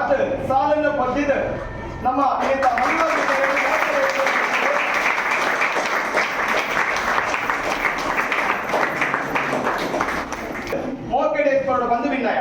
ಅದು ಸಾಲನ್ನು ಪಡೆದಿದೆ ನಮ್ಮ ಮೋಕೆಡೆ ಎತ್ಕೊಂಡು ಬಂದು ವಿನ್ನಯ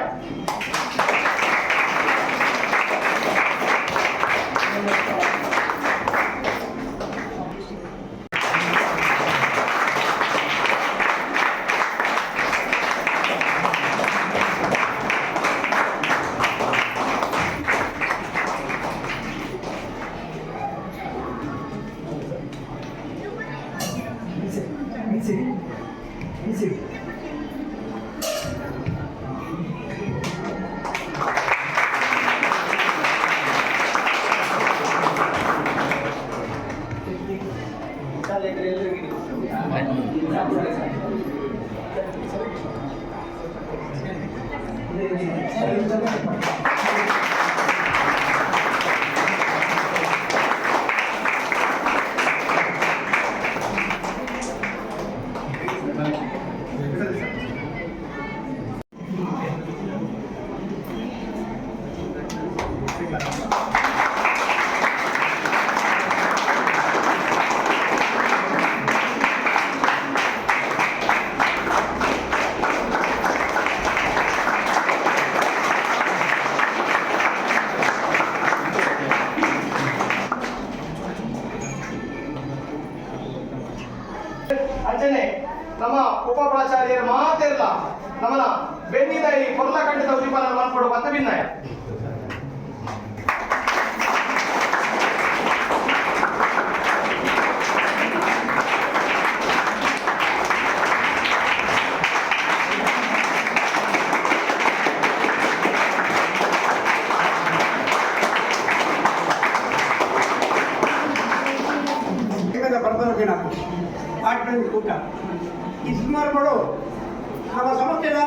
ಅಂಚನೆ ನಮ್ಮ ಉಪ ಪ್ರಾಚಾರ್ಯರ ಮಾತೆಲ್ಲ ನಮ್ಮನ ಬೆನ್ನಿದ ಈ ಕೊರ್ಲ ಖಂಡಿತ ಉದ್ಯಮನ ಮಾಡ್ಕೊಡು ಬಂದ ಭಿನ್ನಯ ಕೂಟ ಈ ಸುಮಾರು ನಮ್ಮ ಸಂಸ್ಥೆಯ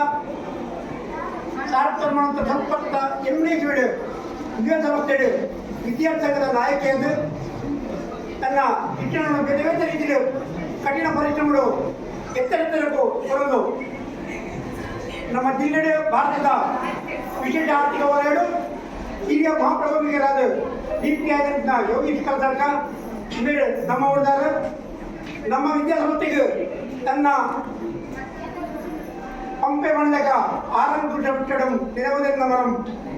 ಸಾರ್ವತ್ರಿಕ ಸಂಪರ್ಕ ಇಂಗ್ಲೀಷ್ ವಿದ್ಯಾರ್ಥಿ ಸಂಸ್ಥೆಯ ವಿದ್ಯಾರ್ಥಿ ಸಂಘದ ನಾಯಕಿಯದು ತನ್ನ ಶಿಕ್ಷಣವನ್ನು ಬೇರೆ ಬೇರೆ ರೀತಿಯಲ್ಲಿ ಕಠಿಣ ಪರಿಶ್ರಮಗಳು ಎತ್ತರೆತ್ತರಕ್ಕೂ ಬರೋದು ನಮ್ಮ ಜಿಲ್ಲೆಯ ಭಾರತದ ವಿಶೇಷ ಆರ್ಥಿಕ ವಲಯಗಳು ಹಿರಿಯ ಮಹಾಪ್ರಭುವಿಗರಾದ ಡಿ.ಪಿ. ಆಗಿದ್ದ ಯೋಗೀಶ್ ಕಲ್ಸರ್ಕ ಇವರು ನಮ್ಮ ಉಳಿದಾರ ನಮ್ಮ ವಿದ್ಯಾಸಂಸ್ಥೆಗೆ ತನ್ನ పంపే పండగ ఆరంభించడం నిరవధిక మనం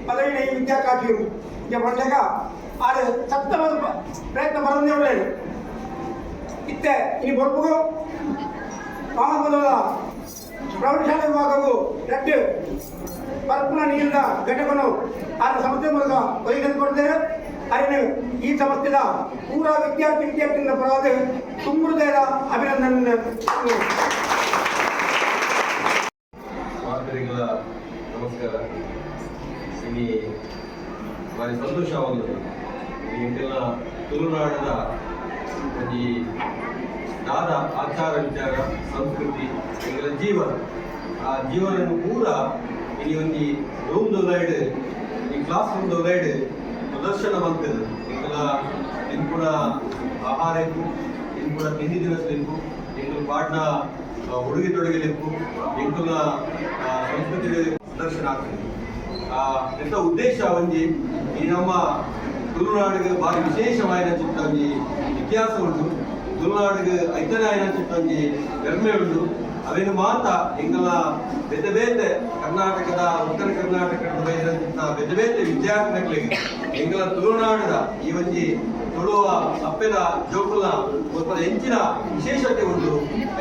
15 విద్యాకాఠ్యం ఇక పండగ ఆరు సప్తమ ప్రయత్న ಬರದೇವಲೇನು ಇತ್ತೆ ಈ ಬೊಬ್ಬು ಮಹಾಪದದ ಪ್ರೌಢಶಾಲೆ ವಿಭಾಗವು ಎರಡು ಪರ್ಪುನ ನೀರಿನ ಘಟಕವನ್ನು ಆರು ಸಂಸ್ಥೆ ಮೂಲಕ ಒದಗಿಸಿಕೊಡ್ತಾರೆ ಅದನ್ನು ಈ ಸಂಸ್ಥೆಯ ಪೂರಾ ವಿದ್ಯಾರ್ಥಿಗಳ ಪರವಾದ ತುಂಬುದರ ಅಭಿನಂದನೆ ನಮಸ್ಕಾರ ಇನಿ ಭಾರಿ ಸಂತೋಷವಾಗುವುದು ಇಂದಿನ ತುಳುನಾಡಿನ ಈ ದಾದ ಆಚಾರ ವಿಚಾರ ಸಂಸ್ಕೃತಿ ಇಂಗಳ ಜೀವನ ಆ ಜೀವನವನ್ನು ಪೂರ ಇನಿ ಒಂದು ರೂಮ್ ಲೈಡ್ ಈ ಕ್ಲಾಸ್ ರೂಮ್ ಲೈಡ್ ಪ್ರದರ್ಶನ ಬಂತದ್ದು ಇಂಗಳ ಇಂಪುಡ ಆಹಾರ ಇತ್ತು ಇಂಪುಡ ತಿಂಡಿ ದಿವಸ ಇತ್ತು ಇಂಗಳು ಪಾಡ್ನ ಉಡುಗೆ ತೊಡುಗೆಲಿಪ್ಪು ಇಂಕುಲ ಸಂಸ್ಕೃತಿ ಪ್ರದರ್ಶನ ಆಗ್ತದೆ ಎಂಥ ಉದ್ದೇಶ ಒಂಜಿ ಈ ನಮ್ಮ ತುಳುನಾಡಿಗೆ ಭಾರಿ ವಿಶೇಷವಾದ ಚಿತ್ತ ಒಂಜಿ ಇತಿಹಾಸ ಉಂಟು ತುಳುನಾಡಿಗೆ ಐತನೇ ಆಯ್ನ ಚಿತ್ತ ಒಂಜಿ ಹೆಮ್ಮೆ ಉಂಟು ಅವೇನು ಮಾತ ಎಂಗಲ ಬೇತೆ ಬೇತೆ ಕರ್ನಾಟಕದ ಉತ್ತರ ಕರ್ನಾಟಕದ ಬೈದಂತ ಬೇತೆ ಬೇತೆ ವಿದ್ಯಾರ್ಥಿಗಳಿಗೆ ಎಂಗಲ ತುಳುನಾಡದ ಈ ಒಂಜಿ ತುಳುವ ಅಪ್ಪೆದ ಜೋಕುಲ ಸ್ವಲ್ಪ ಹೆಚ್ಚಿನ ವಿಶೇಷತೆ ಉಂಟು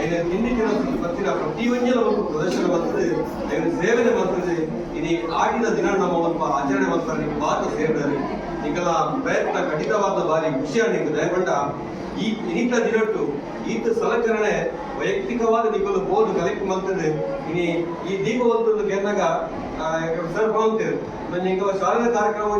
ಐನ ತಿಂಡಿ ತಿನ್ನೋದು ಬರ್ತಿನ ಪ್ರತಿ ಒಂಜಲ ಒಂದು ಪ್ರದರ್ಶನ ಬರ್ತದೆ ಐನ ಸೇವನೆ ಬರ್ತದೆ ಇನಿ ಆಡಿದ ದಿನ ನಮ್ಮ ಸ್ವಲ್ಪ ಆಚರಣೆ ಮಾಡ್ತಾರೆ ನೀವು ಮಾತು ಸೇರಿದರೆ ಈಗಲ ಪ್ರಯತ್ನ ಖಂಡಿತವಾದ ಬಾರಿ ವಿಷಯ ನೀವು ದಯಗೊಂಡ ಈ ಇನಿತ ದಿನಟ್ಟು ಈತ ಸಲಕರಣೆ ವೈಯಕ್ತಿಕವಾದ ನಿಗಲು ಬೋದು ಕಲೆಕ್ಟ್ ಮಾಡ್ತದೆ ಇನಿ ಈ ದೀಪವಂತದ್ದು ಕೆನ್ನಾಗ ಸರ್ ಬಂತೇವೆ ನನ್ನ ಈಗ ಶಾಲೆಯ ಕಾರ್ಯಕ್ರಮ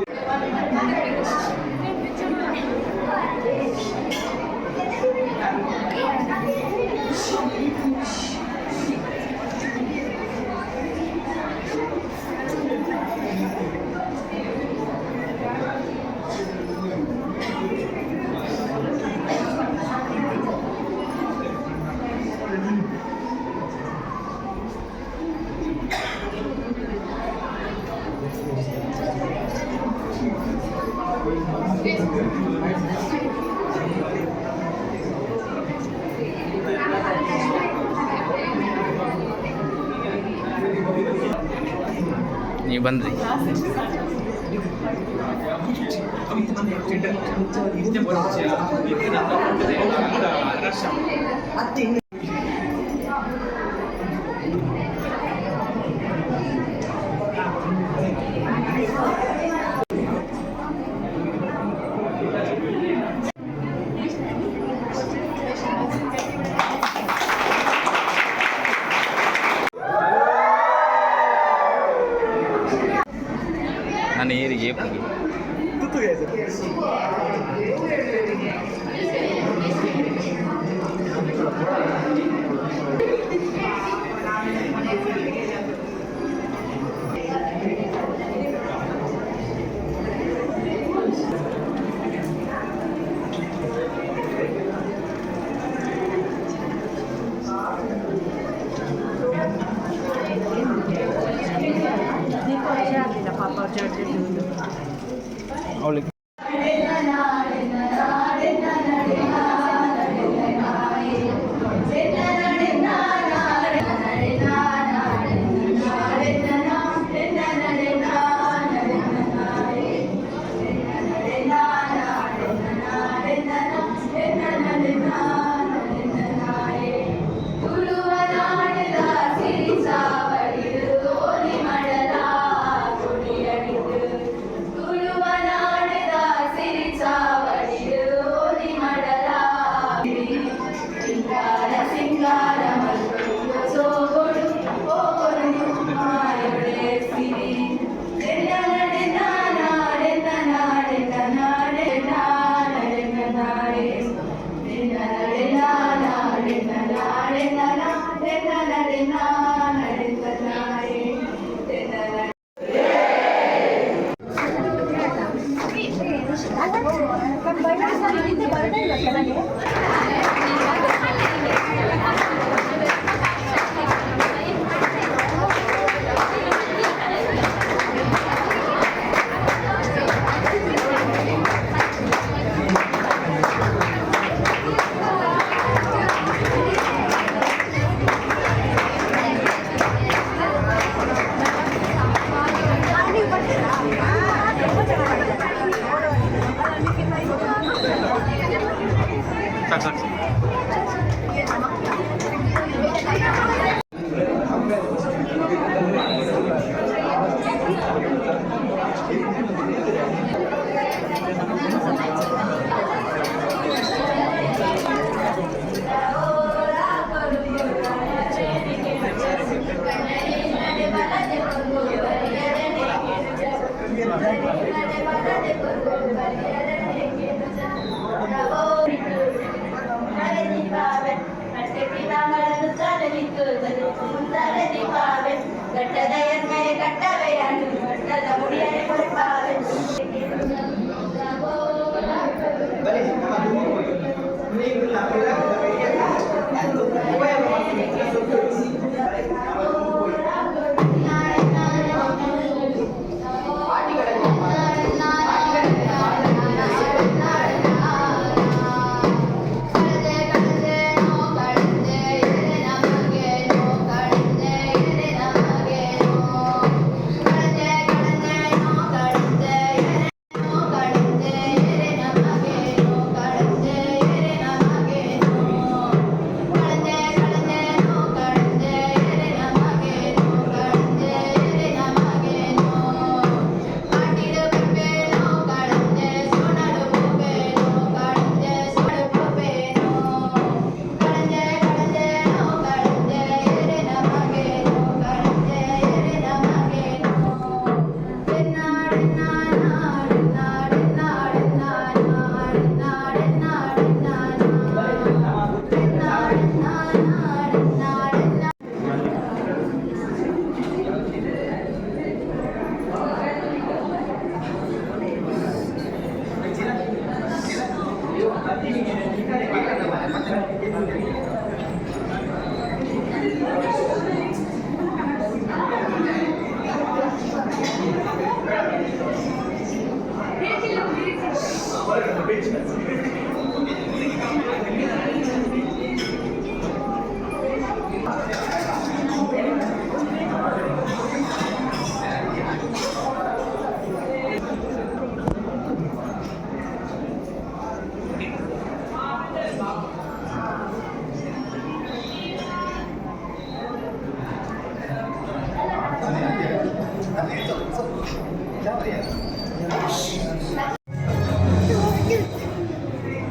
ನೀವು ಬಂದ್ರಿ ನಾನು ಏರಿಗೆ ಅವಳಿಗೆ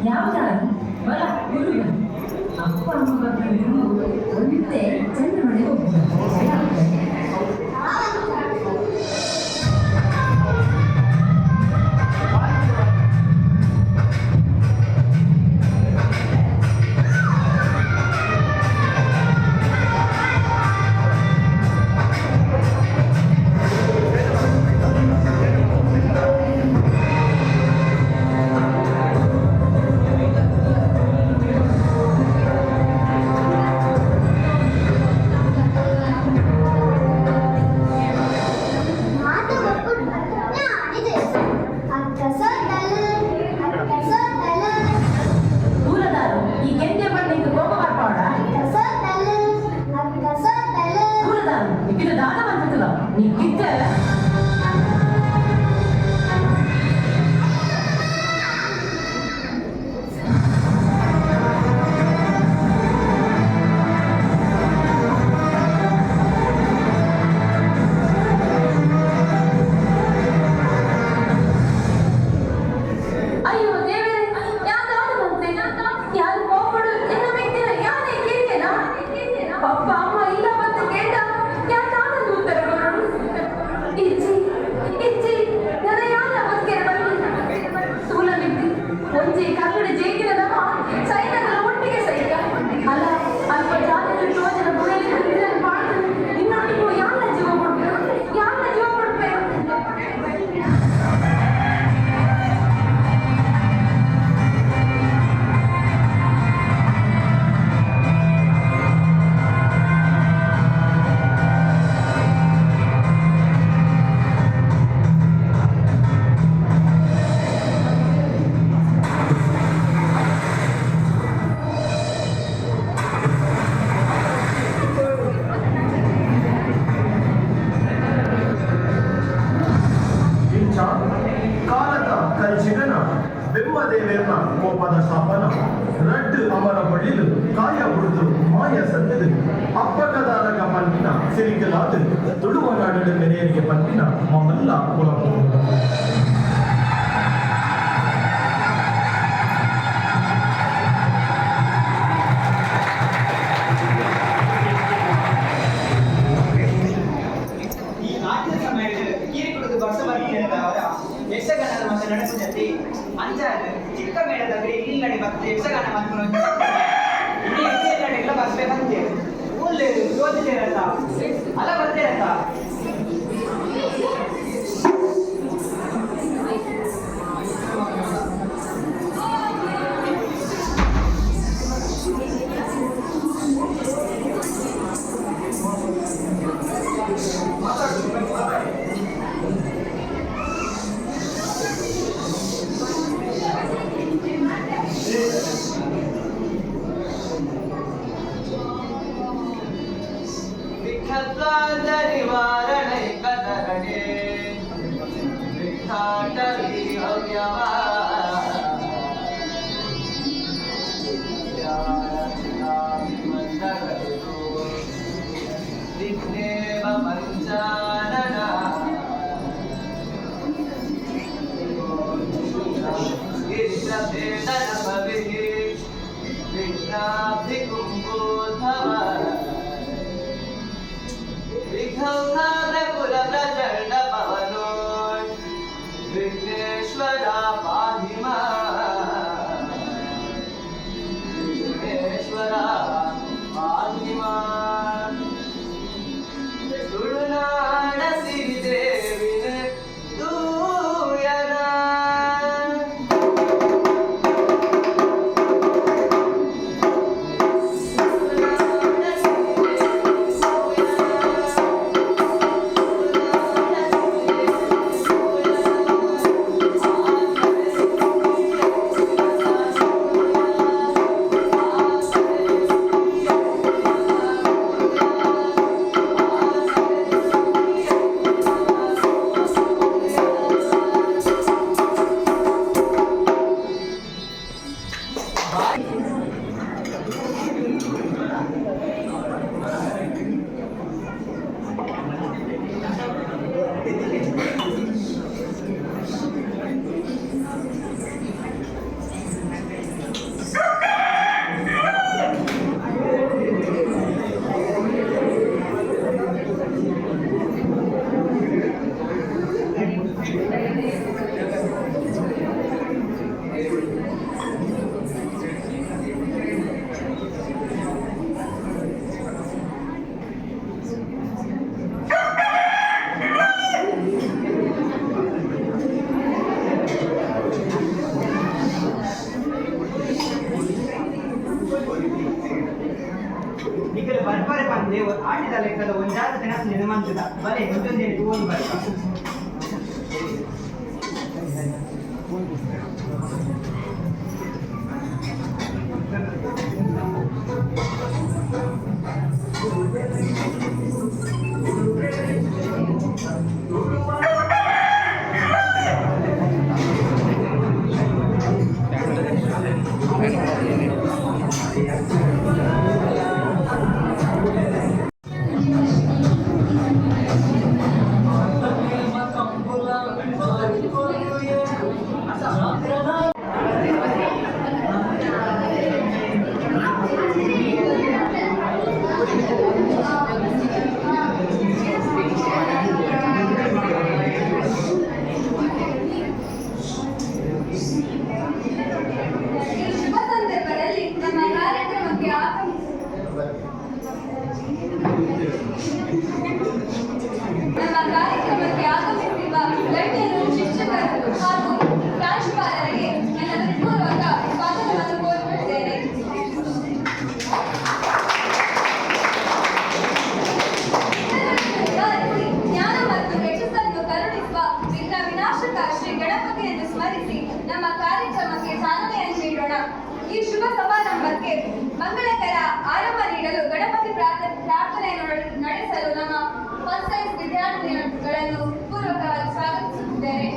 ಯಾವ್ದಾದ್ರು ಬಲ ಹುಡುಗ ಅಪ್ಪ ಅಮ್ಮ ಮಕ್ಕಳು ಒಂದೇ ಚಂದ ಮನೆ ಹೋಗ್ತಾರೆ. ದೂರದಾರು ಈ ಗೆಂಡೆ ಬಣ್ಣಿಗೆ ಕೋಪ ಮಾಡ್ಪಾಡ ದೂರದಾರು ಇದು ದಾನ ಮಾಡ್ಬೇಕಲ್ಲ ನೀ ಗಿದ್ದ ಅಯ್ಯೋ ದೇವರೇ ಯಾವ್ದಾದ್ರು ಬಂತೆ ಯಾರು ಕೋಪಡು ಎಲ್ಲ ವ್ಯಕ್ತಿನ ಯಾರೇ ಕೇಳಿದೆನಾ ಪಪ್ಪ ಅಮ್ಮ ಇಲ್ಲ ಬಂದು ಕೇಳ ಯಾವ್ದಾದ್ರು ಉತ್ತರ ಕೊಡೋಣ ಇಜ್ಜಿ ಇಜ್ಜಿ ನನ್ನ ಯಾರ ಮಸ್ಕೆರ ಬರಲಿಲ್ಲ ಸೂಲ ಬಿದ್ದಿ ಒಂಜಿ ಕನ್ನಡ ಜೇಗಿನ ನಮ್ಮ ಸೈನ್ಯದ ಒಟ್ಟಿಗೆ ಸೈಕ ಅಲ್ಲ ಅಲ್ಪ ಜಾತಿಯ ಯೋಜನೆ ಬುಡಲಿ ಮಾಡ್ತಾರೆ ಇನ್ನೊಟ್ಟಿಗೂ ಯಾರ ಜೀವ ಕೊಡ್ಬೇಕು ಯಾರ ಜೀವ ಕೊಡ್ಬೇಕು ಇಂಚ ಕಾಲದ ಕೈಚಿಗನ ಬೆಮ್ಮದೇವೇರ್ನ ಕೋಪದ ಶಾಪನ ರಡ್ಡು ಅಮರ ಬಳಿಲು ಕಾಯ ಹುಡುದು ಮಾಯ ಸಂದದು ಅಪ್ಪಕದಾರಗ ಪನ್ನಿನ ಸಿರಿಕಲಾದು ತುಳುವ ನಾಡಿನ ಮೆರೆಯರಿಗೆ ಪನ್ನಿನ ಮಮಲ್ಲ ಕುಲಪು ಈ ನಾಟ್ಯ ಸಮಯದಲ್ಲಿ ಕೀರಿಕುಡಿದು ವರ್ಷ ಅವರ ಯಕ್ಷಗಾನದ ಮತ್ತೆ ನಡೆಸಿದಲ್ಲಿ ಅಂಜಾದು ಚಿಕ್ಕ ಮೇಳದ ಇಲ್ಲಿ ನಡಿ ಮತ್ತೆ ಯಕ್ಷಗಾನ ಮಾಡ್ಕೊಂಡು ಎಲ್ಲ ಬರ್ಬೇಕಂತೆ ಒಳ್ಳೆಯದು ಯೋಚಿಸಿರತ್ತ ಅಲ್ಲ ಬರ್ತಿರತ್ತ ನಿವಾರಣೆ ಕದರಡೆ ವಿಠಾಟಲಿ ಹವ್ಯವ ವಿಘ್ನೇವ ಪಂಚಾನನ ಗಿರಿಜೇತನ ಭವಿ ವಿಘ್ನಾಭಿ ಕುಂಭೋಧವ ವಿಘ್ನಕುಲ ಪ್ರಚಂಡ ಪವನೋ ವಿಘ್ನೇಶ್ವರ ಪಾಹಿಮ ವಿಘ್ನೇಶ್ವರ ಪಾಹಿಮ ತುಳುನಾಡ ಸಿರಿದೇವಿನ ದೂಯನ ಅಂತ ಬರೀ ಮತ್ತೊಂದು ಹೇಳಿ ಓದಿ ಬರೀ ಈ ಶುಭ ಸಂದರ್ಭದಲ್ಲಿ ನಮ್ಮ ಕಾರ್ಯಕ್ರಮಕ್ಕೆ ಆಗಮಿಸಿರುವ ಗಣ್ಯರು, ಶಿಕ್ಷಕರು ಹಾಗೂ ಪ್ರಾಂಶುಪಾಲರಿಗೆ ನನ್ನ ಹೃತ್ಪೂರ್ವಕ ಸ್ವಾಗತವನ್ನು ಕೋರುತ್ತಿದ್ದೇನೆ. ಜ್ಞಾನ ಮತ್ತು ಯಶಸ್ಸನ್ನು ಕರುಣಿಸುವ ವಿಘ್ನ ವಿನಾಶಕ ಶ್ರೀ ಗಣಪತಿಯನ್ನು ಸ್ಮರಿಸಿ ನಮ್ಮ ಕಾರ್ಯಕ್ರಮಕ್ಕೆ ಚಾಲನೆಯನ್ನು ನೀಡೋಣ. ಈ ಶುಭ ಸಮಾರಂಭಕ್ಕೆ ಮಂಗಳಕರ ಆರಂಭ ನೀಡಲು ಗಣಪತಿ ಪ್ರಾರ್ಥನೆಯನ್ನು ನಡೆಸಲು ನಮ್ಮ ಫಸ್ಟ್ ಸೈನ್ಸ್ ವಿದ್ಯಾರ್ಥಿಗಳನ್ನು ಪೂರ್ವಕವಾಗಿ ಸ್ವಾಗತಿಸುತ್ತಿದ್ದೇನೆ.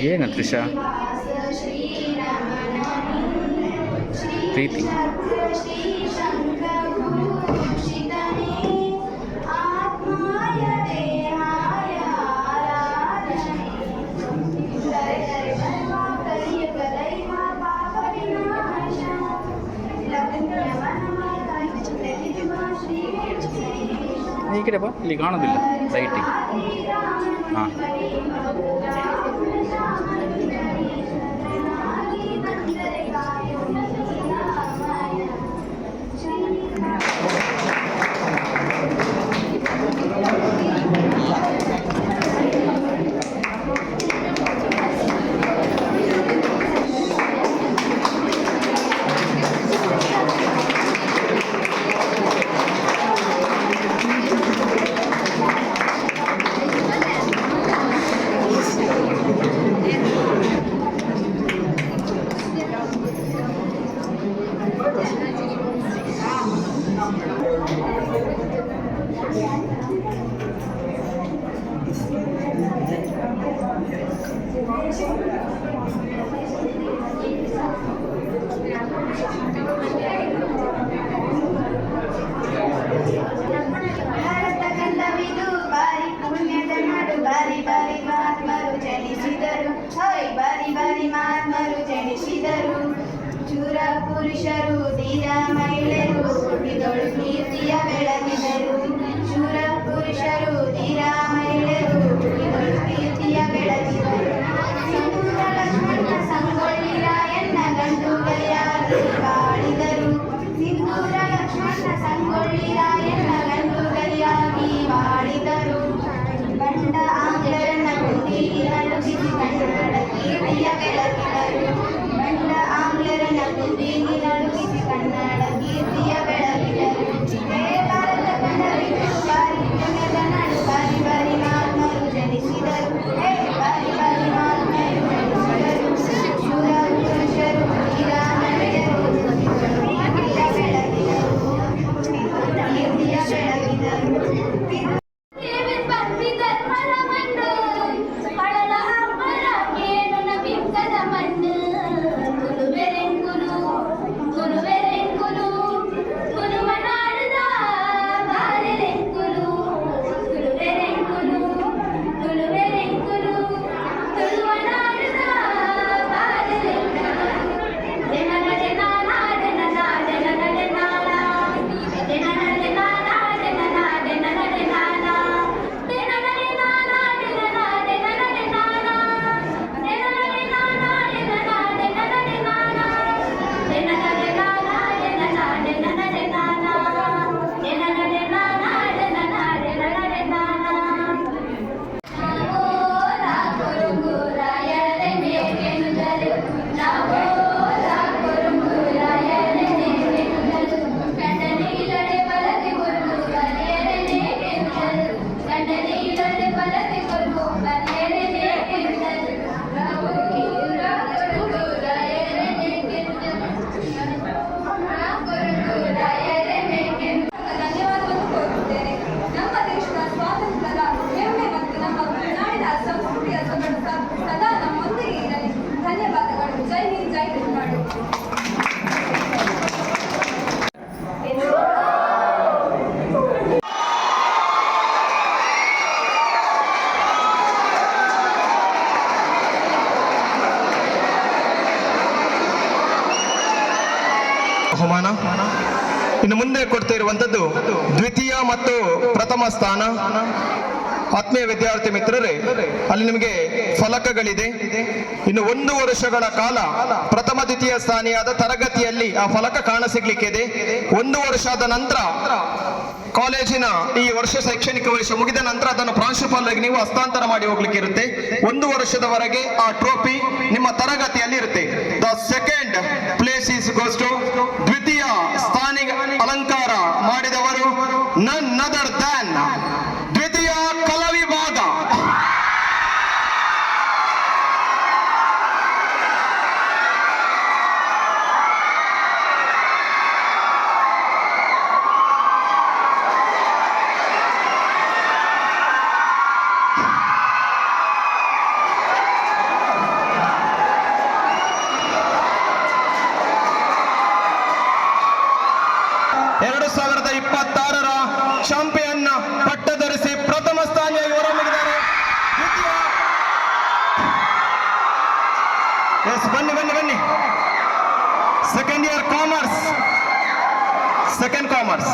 ಏನು ತ್ರಿಷಾ ಪ್ರೀತಿ ಈ ಕಡೆ ಬಾ, ಇಲ್ಲಿ ಕಾಣೋದಿಲ್ಲ ಲೈಟಿಗೆ. ಹಾಂ ಭಾರತಖಂಡವಿದು ಬಾರಿ ಪುಣ್ಯದ ನಾಡು, ಬಾರಿ ಬಾರಿ ಮಹಾತ್ಮರು ಜನಿಸಿದರು. ಹೋಯ್ ಬಾರಿ ಬಾರಿ ಮಹಾತ್ಮರು ಜನಿಸಿದರು. ಶೂರ ಪುರುಷರು ಧೀರ ಮಹಿಳೆಯರು ಹುಟ್ಟಿದಳು ಕೀರ್ತಿಯ ಬೆಳಗಿದರು. ಶೂರ ಪುರುಷರು ಧೀರ ಮಹಿಳೆಯರು ಹುಟ್ಟಿದಳು ಕೀರ್ತಿಯ ಬೆಳಗಿದರು. ಸಂಪೂರ್ಣ ಲಕ್ಷ್ಮಣ ಸಂಗೊಳ್ಳಿ ರಾಯಣ್ಣ ಗಂಡುಗಲಿಯಾಗಿ ಬಾಳಿದರು. ಸಿಂಧೂರ ಲಕ್ಷ್ಮಣ ಸಂಗೊಳ್ಳಿ ರಾಯಣ್ಣ ಗಂಡುಗಲಿಯಾಗಿ ಬಾಳಿದರು. ಗಂಡ ಆಂಗ್ಲರನ್ನ ಕುಂದಿಗೆ ನಡುಗಿಸಿ ಕನ್ನಡ ಕೀರ್ತಿಯ ಬೆಳಗಿದರು. ಗಂಡ ಆಂಗ್ಲರನ್ನ ಕುಂದಿಗೆ ನಡುಗಿಸಿ ಕನ್ನಡ ಕೀರ್ತಿಯ ಬೆಳಗಿದರು. ಹೇ ಭಾರತ ಖಂಡವಿದು ಬಾರಿ ಪುಣ್ಯದ ನಾಡು, ಬಾರಿ ಬಾರಿ ಮಹಾತ್ಮರು ಜನಿಸಿದರು. ಹೇ ಬಾರಿ ಬಾರಿ ಮಹಾತ್ಮರು ಜನಿಸಿದರು. ಶೂರ ಪುರುಷರು ಧೀರ ಮಹಿಳೆಯರು ಕೀರ್ತಿಯ ಬೆಳಗಿದರು. ಕೀರ್ತಿಯ ಬೆಳಗಿದರು. ಮುಂದೆ ಕೊಡ್ತಿರುವಂತದ್ದು ದ್ವಿತೀಯ ಮತ್ತು ಪ್ರಥಮ ಸ್ಥಾನ. ಆತ್ಮೀಯ ವಿದ್ಯಾರ್ಥಿ ಮಿತ್ರರೇ, ಅಲ್ಲಿ ನಿಮಗೆ ಫಲಕಗಳಿದೆ. ಇನ್ನು 1 ವರ್ಷಗಳ ಕಾಲ ಪ್ರಥಮ ದ್ವಿತೀಯ ಸ್ಥಾನಿಯಾದ ತರಗತಿಯಲ್ಲಿ ಆ ಫಲಕ ಕಾಣಸಿಗ್ಲಿಕ್ಕಿದೆ. 1 ವರ್ಷದ ನಂತರ ಕಾಲೇಜಿನ ಈ ವರ್ಷ ಶೈಕ್ಷಣಿಕ ವರ್ಷ ಮುಗಿದ ನಂತರ ಅದನ್ನು ಪ್ರಾಂಶುಪಾಲರಿಗೆ ನೀವು ಹಸ್ತಾಂತರ ಮಾಡಿ ಹೋಗ್ಲಿಕ್ಕೆ ಇರುತ್ತೆ. 1 ವರ್ಷದವರೆಗೆ ಆ ಟ್ರೋಫಿ ನಿಮ್ಮ ತರಗತಿಯಲ್ಲಿ ಇರುತ್ತೆ. The second place is goes to ದ್ವಿತೀಯ ಸ್ಥಾನಿ ಅಲಂಕಾರ ಮಾಡಿದವರು ನನ್ ಅದರ್ ದ್ಯಾನ್ ದ್ವಿತೀಯ ಕಲಾ ವಿಭಾಗ. ಚಾಂಪಿಯನ್ ಪಟ್ಟ ಧರಿಸಿ ಪ್ರಥಮ ಸ್ಥಾನಿಯಾಗಿ ಹೊರಹೊಮ್ಮಿದ್ದಾರೆ. ಬನ್ನಿ second year commerce, second commerce.